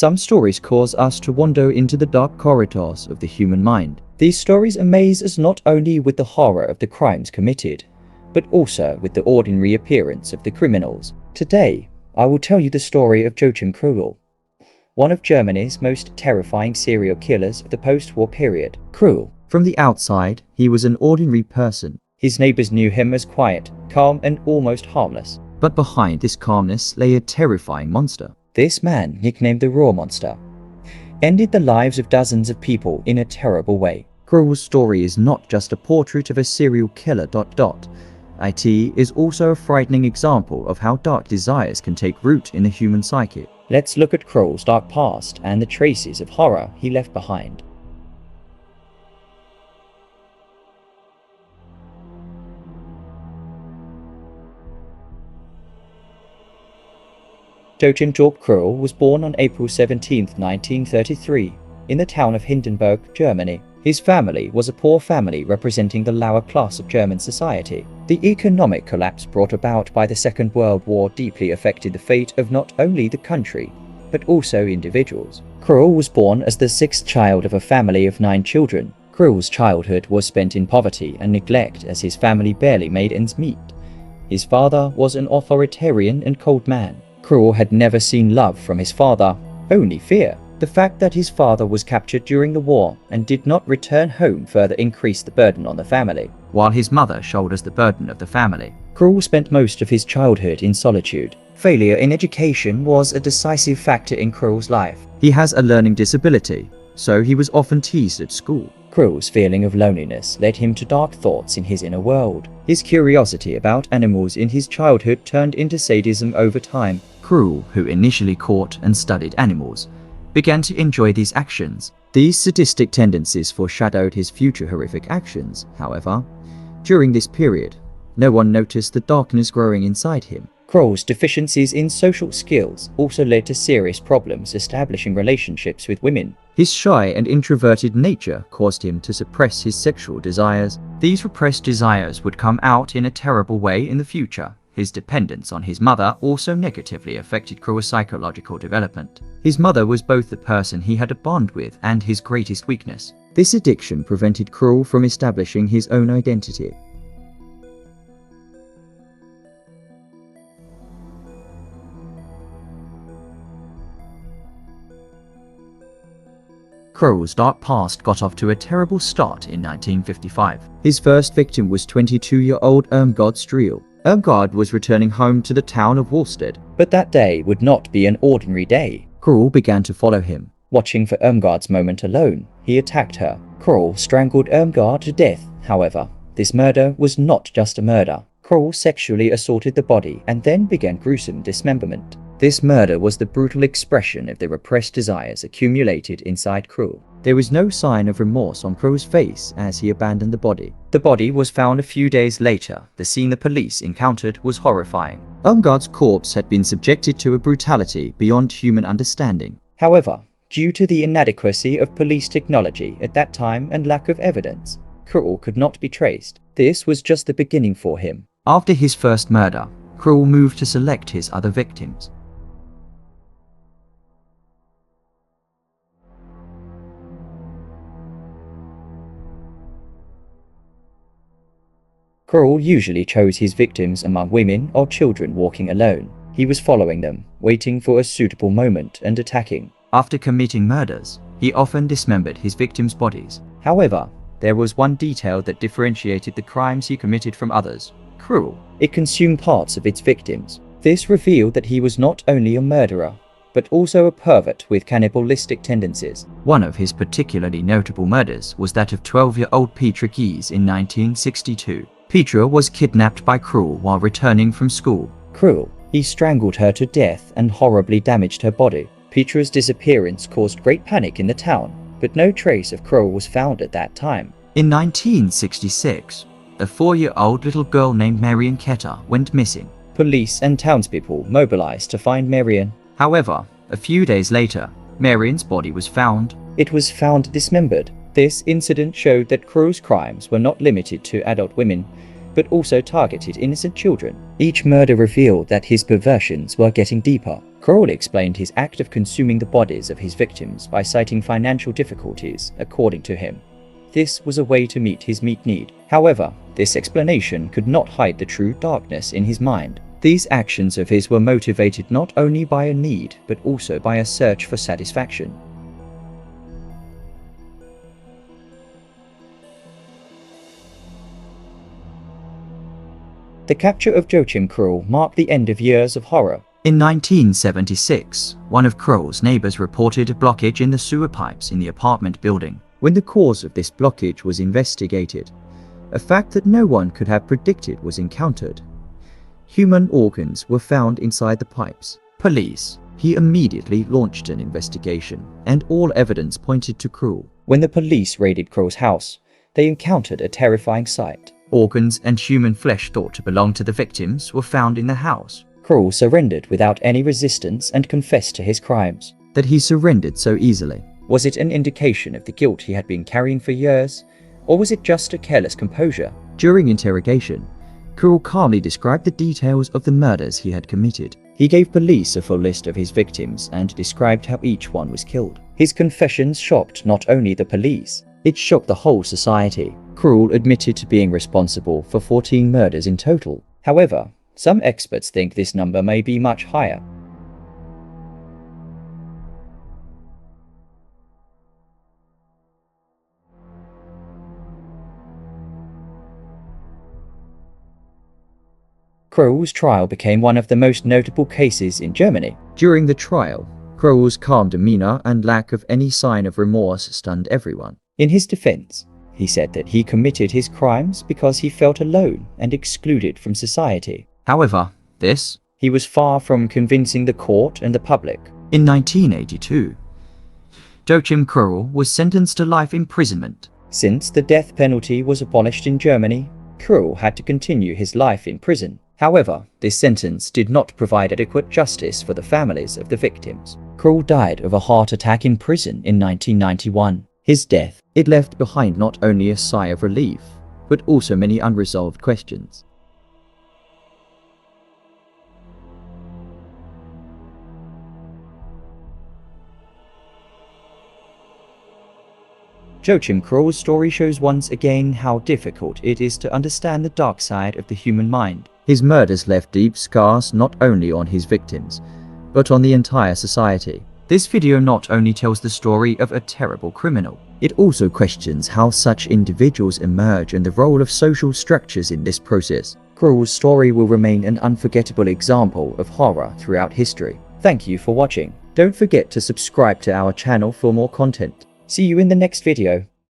Some stories cause us to wander into the dark corridors of the human mind. These stories amaze us not only with the horror of the crimes committed, but also with the ordinary appearance of the criminals. Today, I will tell you the story of Joachim Kroll, one of Germany's most terrifying serial killers of the post-war period. Kroll. From the outside, he was an ordinary person. His neighbors knew him as quiet, calm, and almost harmless. But behind this calmness lay a terrifying monster. This man, nicknamed the Raw Monster, ended the lives of dozens of people in a terrible way. Kroll's story is not just a portrait of a serial killer. It is also a frightening example of how dark desires can take root in the human psyche. Let's look at Kroll's dark past and the traces of horror he left behind. Joachim Kroll was born on April 17, 1933, in the town of Hindenburg, Germany. His family was a poor family representing the lower class of German society. The economic collapse brought about by the Second World War deeply affected the fate of not only the country, but also individuals. Kroll was born as the sixth child of a family of 9 children. Kroll's childhood was spent in poverty and neglect as his family barely made ends meet. His father was an authoritarian and cold man. Kroll had never seen love from his father, only fear. The fact that his father was captured during the war and did not return home further increased the burden on the family, while his mother shoulders the burden of the family. Kroll spent most of his childhood in solitude. Failure in education was a decisive factor in Kroll's life. He has a learning disability, so he was often teased at school. Kroll's feeling of loneliness led him to dark thoughts in his inner world. His curiosity about animals in his childhood turned into sadism over time. Kroll, who initially caught and studied animals, began to enjoy these actions. These sadistic tendencies foreshadowed his future horrific actions. However, during this period, no one noticed the darkness growing inside him. Kroll's deficiencies in social skills also led to serious problems establishing relationships with women. His shy and introverted nature caused him to suppress his sexual desires. These repressed desires would come out in a terrible way in the future. His dependence on his mother also negatively affected Kroll's psychological development. His mother was both the person he had a bond with and his greatest weakness. This addiction prevented Kroll from establishing his own identity. Kroll's dark past got off to a terrible start in 1955. His first victim was 22-year-old Irmgard Streel. Irmgard was returning home to the town of Wallstedt, but that day would not be an ordinary day. Kroll began to follow him. Watching for Irmgard's moment alone, he attacked her. Kroll strangled Irmgard to death. However, this murder was not just a murder. Kroll sexually assaulted the body and then began gruesome dismemberment. This murder was the brutal expression of the repressed desires accumulated inside Kroll. There was no sign of remorse on Kroll's face as he abandoned the body. The body was found a few days later. The scene the police encountered was horrifying. Irmgard's corpse had been subjected to a brutality beyond human understanding. However, due to the inadequacy of police technology at that time and lack of evidence, Kroll could not be traced. This was just the beginning for him. After his first murder, Kroll moved to select his other victims. Kroll usually chose his victims among women or children walking alone. He was following them, waiting for a suitable moment and attacking. After committing murders, he often dismembered his victims' bodies. However, there was one detail that differentiated the crimes he committed from others. Kroll. It consumed parts of its victims. This revealed that he was not only a murderer, but also a pervert with cannibalistic tendencies. One of his particularly notable murders was that of 12-year-old Petra Gies in 1962. Petra was kidnapped by Kroll while returning from school. Kroll. He strangled her to death and horribly damaged her body. Petra's disappearance caused great panic in the town, but no trace of Kroll was found at that time. In 1966, a 4-year-old little girl named Marion Ketter went missing. Police and townspeople mobilized to find Marion. However, a few days later, Marion's body was found. It was found dismembered. This incident showed that Kroll's crimes were not limited to adult women, but also targeted innocent children. Each murder revealed that his perversions were getting deeper. Kroll explained his act of consuming the bodies of his victims by citing financial difficulties, according to him. This was a way to meet his meat need. However, this explanation could not hide the true darkness in his mind. These actions of his were motivated not only by a need, but also by a search for satisfaction. The capture of Joachim Kroll marked the end of years of horror. In 1976, one of Kroll's neighbors reported a blockage in the sewer pipes in the apartment building. When the cause of this blockage was investigated, a fact that no one could have predicted was encountered. Human organs were found inside the pipes. He immediately launched an investigation, and all evidence pointed to Kroll. When the police raided Kroll's house, they encountered a terrifying sight. Organs and human flesh thought to belong to the victims were found in the house. Kroll surrendered without any resistance and confessed to his crimes. That he surrendered so easily, was it an indication of the guilt he had been carrying for years, or was it just a careless composure? During interrogation, Kroll calmly described the details of the murders he had committed. He gave police a full list of his victims and described how each one was killed. His confessions shocked not only the police, it shocked the whole society. Kroll admitted to being responsible for 14 murders in total. However, some experts think this number may be much higher. Kroll's trial became one of the most notable cases in Germany. During the trial, Kroll's calm demeanor and lack of any sign of remorse stunned everyone. In his defense, he said that he committed his crimes because he felt alone and excluded from society. However, he was far from convincing the court and the public. In 1982, Joachim Kroll was sentenced to life imprisonment. Since the death penalty was abolished in Germany, Kroll had to continue his life in prison. However, this sentence did not provide adequate justice for the families of the victims. Kroll died of a heart attack in prison in 1991. His death, it left behind not only a sigh of relief, but also many unresolved questions. Joachim Kroll's story shows once again how difficult it is to understand the dark side of the human mind. His murders left deep scars not only on his victims, but on the entire society. This video not only tells the story of a terrible criminal, it also questions how such individuals emerge and the role of social structures in this process. Kroll's story will remain an unforgettable example of horror throughout history. Thank you for watching. Don't forget to subscribe to our channel for more content. See you in the next video.